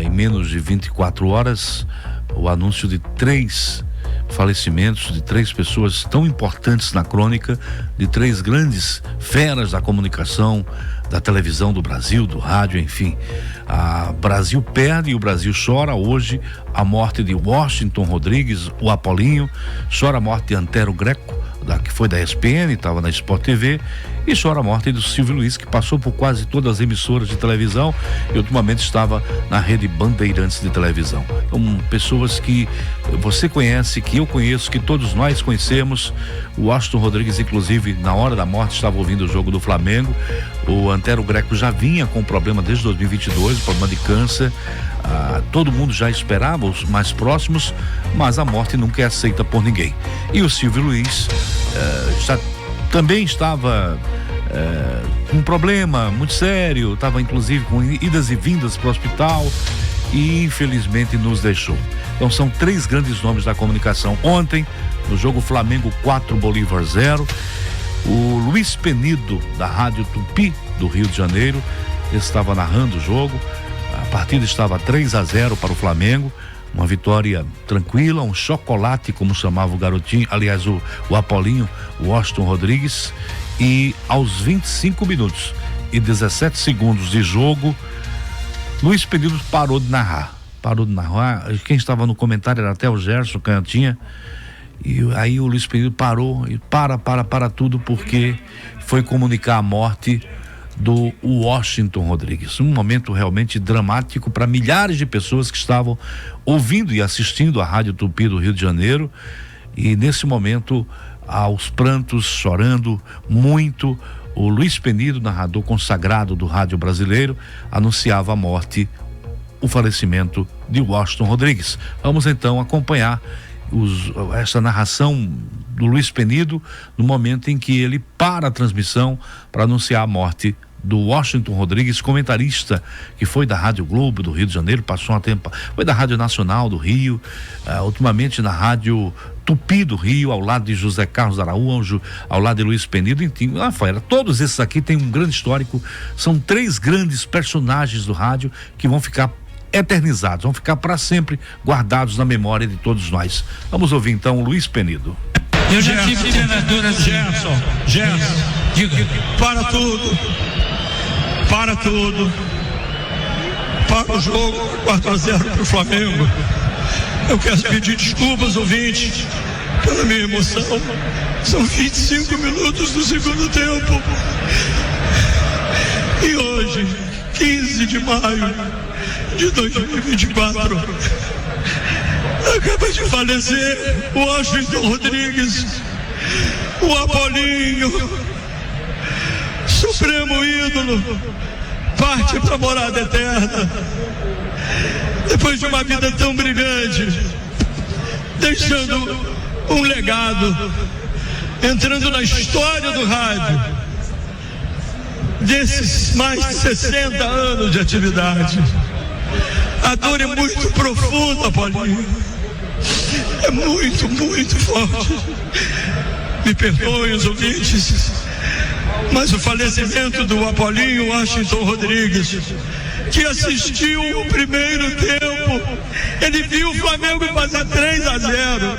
em menos de 24 horas, o anúncio de 3 falecimentos de 3 pessoas tão importantes na crônica, de 3 grandes feras da comunicação, da televisão do Brasil, do rádio, enfim. O Brasil perde e o Brasil chora hoje a morte de Washington Rodrigues, o Apolinho, chora a morte de Antero Greco, que foi da ESPN, estava na Sport TV, e chora a morte do Silvio Luiz, que passou por quase todas as emissoras de televisão e ultimamente estava na rede Bandeirantes de televisão. Então, pessoas que você conhece, que eu conheço, que todos nós conhecemos. O Washington Rodrigues, inclusive, na hora da morte, estava ouvindo o jogo do Flamengo. O Antero Greco já vinha com problema desde 2022, problema de câncer. Todo mundo já esperava, os mais próximos, mas a morte nunca é aceita por ninguém. E o Silvio Luiz também estava com um problema muito sério, estava inclusive com idas e vindas para o hospital e infelizmente nos deixou. Então são 3 grandes nomes da comunicação. Ontem, no jogo Flamengo 4, Bolívar 0, o Luiz Penido, da Rádio Tupi, do Rio de Janeiro, estava narrando o jogo. A partida estava 3-0 para o Flamengo, uma vitória tranquila, um chocolate, como chamava o garotinho, aliás, o Apolinho, o Washington Rodrigues. E aos 25 minutos e 17 segundos de jogo, Luiz Penido parou de narrar. Quem estava no comentário era até o Gerson Canhotinha. E aí o Luiz Penido parou e para tudo, porque foi comunicar a morte do Washington Rodrigues. Um momento realmente dramático para milhares de pessoas que estavam ouvindo e assistindo a Rádio Tupi do Rio de Janeiro. E nesse momento, aos prantos, chorando muito, o Luiz Penido, narrador consagrado do rádio brasileiro, anunciava a morte, o falecimento de Washington Rodrigues. Vamos então acompanhar essa narração do Luiz Penido no momento em que ele para a transmissão para anunciar a morte do Washington Rodrigues, comentarista que foi da Rádio Globo do Rio de Janeiro, passou um tempo, foi da Rádio Nacional do Rio, ultimamente na Rádio Tupi do Rio, ao lado de José Carlos Araújo, ao lado de Luiz Penido, enfim, todos esses aqui têm um grande histórico. São 3 grandes personagens do rádio que vão ficar eternizados, vão ficar para sempre guardados na memória de todos nós. Vamos ouvir então o Luiz Penido. Eu já tive treinador assim. Gerson, diga. Para tudo, para o jogo 4-0 para o Flamengo. Eu quero pedir desculpas, ouvintes, pela minha emoção. São 25 minutos do segundo tempo. E hoje, 15 de maio de 2024, acaba de falecer o Washington Rodrigues, o Apolinho, supremo ídolo, parte para a morada eterna. Depois de uma vida tão brilhante, deixando um legado, entrando na história do rádio, desses mais de 60 anos de atividade. A dor é muito profunda, Paulinho. É muito, muito forte. Me perdoem os ouvintes, mas o falecimento do Apolinho Washington Rodrigues, que assistiu o primeiro tempo, ele viu o Flamengo fazer 3-0.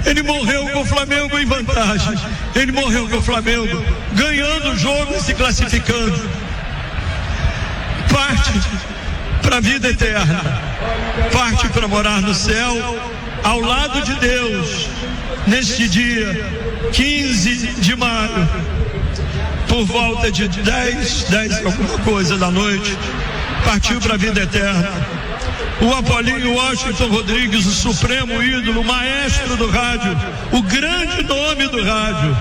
Ele morreu com o Flamengo em vantagem. Ele morreu com o Flamengo ganhando o jogo e se classificando. Parte para a vida eterna, parte para morar no céu, ao lado de Deus, neste dia 15 de maio, por volta de 10 alguma coisa da noite, partiu para a vida eterna. O Apolinho Washington Rodrigues, o supremo ídolo, o maestro do rádio, o grande nome do rádio.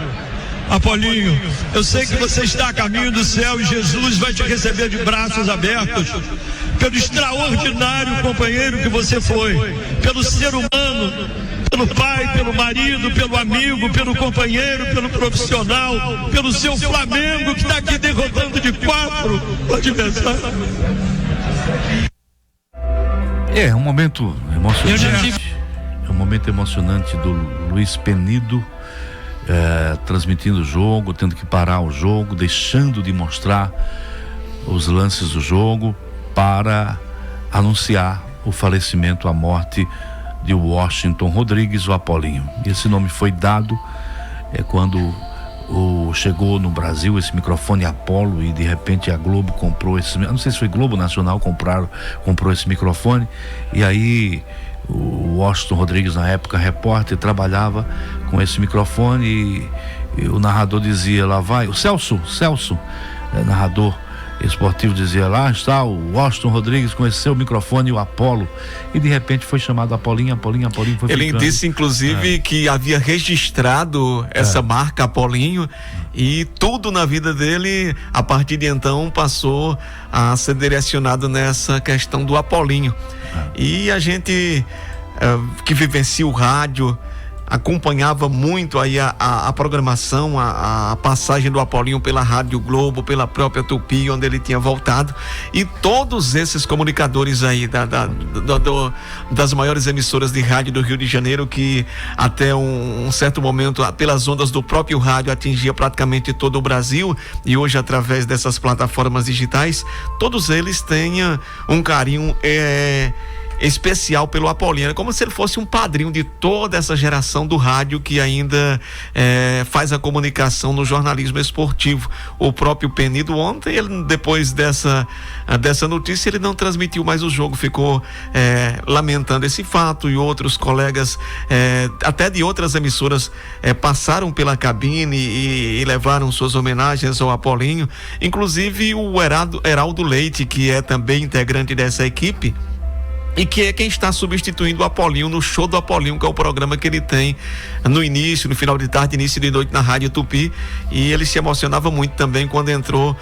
Apolinho, eu sei que você está a caminho do céu e Jesus vai te receber de braços abertos pelo extraordinário companheiro que você foi, pelo ser humano, pelo pai, pelo marido, pelo amigo, pelo companheiro, pelo profissional, pelo seu Flamengo que está aqui derrotando de 4 o adversário. É um momento emocionante. É um momento emocionante do Luiz Penido, transmitindo o jogo, tendo que parar o jogo, deixando de mostrar os lances do jogo para anunciar o falecimento, a morte de Washington Rodrigues, o Apolinho. Esse nome foi dado quando chegou no Brasil esse microfone Apollo, e de repente a Globo comprou esse, não sei se foi Globo Nacional, comprou esse microfone, e aí o Washington Rodrigues, na época repórter, trabalhava com esse microfone, e o narrador dizia: lá vai o Celso, narrador esportivo, dizia: lá está o Washington Rodrigues com esse seu microfone, o Apollo, e de repente foi chamado Apolinho foi ele ficando. Disse inclusive que havia registrado essa marca Apolinho, e tudo na vida dele a partir de então passou a ser direcionado nessa questão do Apolinho. E a gente que vivencia o rádio acompanhava muito aí a programação, a passagem do Apolinho pela Rádio Globo, pela própria Tupi, onde ele tinha voltado, e todos esses comunicadores aí das maiores emissoras de rádio do Rio de Janeiro, que até um certo momento, pelas ondas do próprio rádio, atingia praticamente todo o Brasil, e hoje através dessas plataformas digitais, todos eles têm um carinho especial pelo Apolinho. É como se ele fosse um padrinho de toda essa geração do rádio que ainda faz a comunicação no jornalismo esportivo. O próprio Penido ontem, ele, depois dessa notícia, ele não transmitiu mais o jogo, ficou lamentando esse fato, e outros colegas até de outras emissoras passaram pela cabine e levaram suas homenagens ao Apolinho, inclusive o Heraldo Leite, que é também integrante dessa equipe, e que é quem está substituindo o Apolinho no Show do Apolinho, que é o programa que ele tem no final de tarde, início de noite na Rádio Tupi, e ele se emocionava muito também quando entrou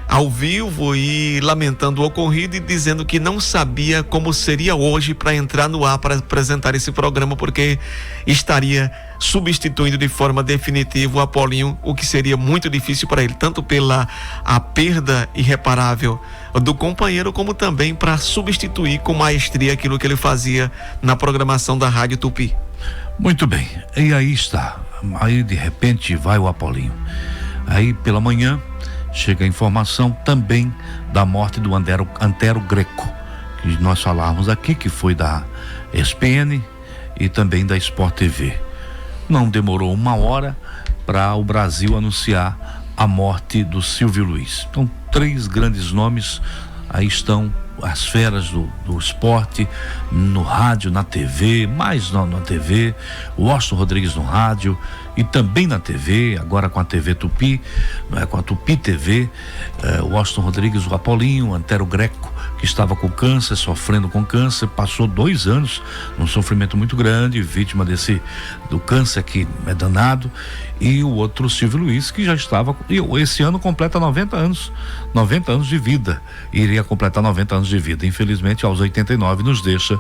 ao vivo e lamentando o ocorrido e dizendo que não sabia como seria hoje para entrar no ar para apresentar esse programa, porque estaria substituindo de forma definitiva o Apolinho, o que seria muito difícil para ele, tanto pela a perda irreparável do companheiro, como também para substituir com maestria aquilo que ele fazia na programação da Rádio Tupi. Muito bem, e aí está, aí de repente vai o Apolinho. Aí pela manhã chega a informação também da morte do Antero Greco, que nós falávamos aqui, que foi da ESPN e também da Sport TV. Não demorou uma hora para o Brasil anunciar a morte do Silvio Luiz. Então, 3 grandes nomes, aí estão as feras do esporte, no rádio, na TV, mais na TV, o Washington Rodrigues no rádio e também na TV, agora com a TV Tupi, com a Tupi TV, o Washington Rodrigues, o Apolinho, o Antero Greco, que estava com câncer, sofrendo com câncer, passou 2 anos num sofrimento muito grande, vítima do câncer que é danado, e o outro Silvio Luiz, que já estava, esse ano completa 90 anos de vida, iria completar 90 anos de vida, infelizmente aos 89 nos deixa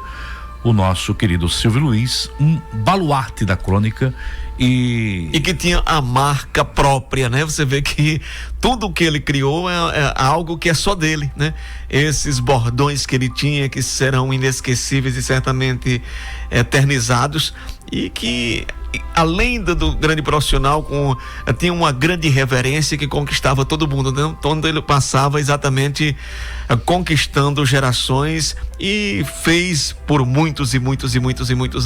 o nosso querido Silvio Luiz, um baluarte da crônica e que tinha a marca própria, né? Você vê que tudo que ele criou é algo que é só dele, né? Esses bordões que ele tinha, que serão inesquecíveis e certamente eternizados, e que além do grande profissional, tinha uma grande reverência que conquistava todo mundo, né? Onde ele passava exatamente conquistando gerações, e fez por muitos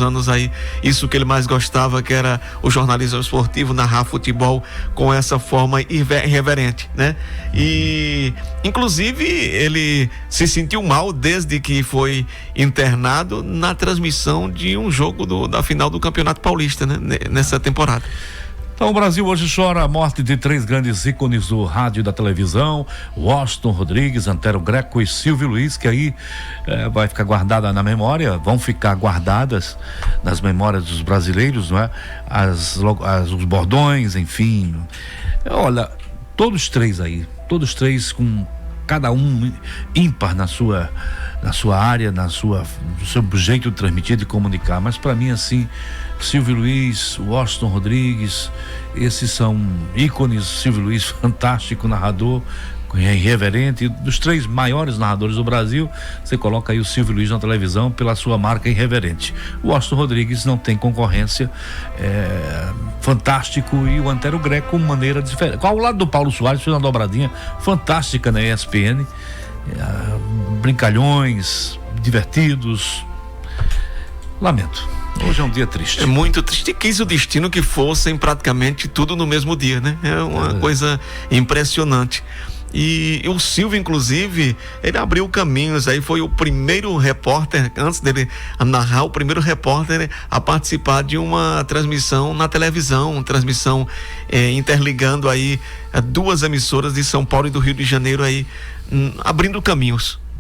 anos aí isso que ele mais gostava, que era o jornalismo esportivo, narrar futebol com essa forma irreverente, né? E inclusive ele se sentiu mal desde que foi internado na transmissão de um jogo da final do Campeonato Paulista, né? Nessa temporada. Então o Brasil hoje chora a morte de 3 grandes ícones do rádio e da televisão, Washington Rodrigues, Antero Greco e Silvio Luiz, que aí vai ficar guardada na memória, vão ficar guardadas nas memórias dos brasileiros, não é? Os bordões, enfim. Olha, todos 3 com cada um ímpar na sua área, no seu jeito de transmitir, de comunicar, mas para mim assim, Silvio Luiz, Washington Rodrigues, esses são ícones. Silvio Luiz, fantástico narrador, irreverente, dos 3 maiores narradores do Brasil, você coloca aí o Silvio Luiz na televisão pela sua marca irreverente. O Washington Rodrigues não tem concorrência, fantástico, e o Antero Greco, maneira diferente. Ao lado do Paulo Soares, fez uma dobradinha fantástica na ESPN, brincalhões, divertidos. Lamento. Hoje é um dia triste. É muito triste. Quis o destino que fossem praticamente tudo no mesmo dia, né? É uma coisa impressionante. E o Silvio, inclusive, ele abriu caminhos aí, foi o primeiro repórter, antes dele narrar, o primeiro repórter a participar de uma transmissão na televisão, uma transmissão interligando aí duas emissoras de São Paulo e do Rio de Janeiro aí, abrindo caminhos.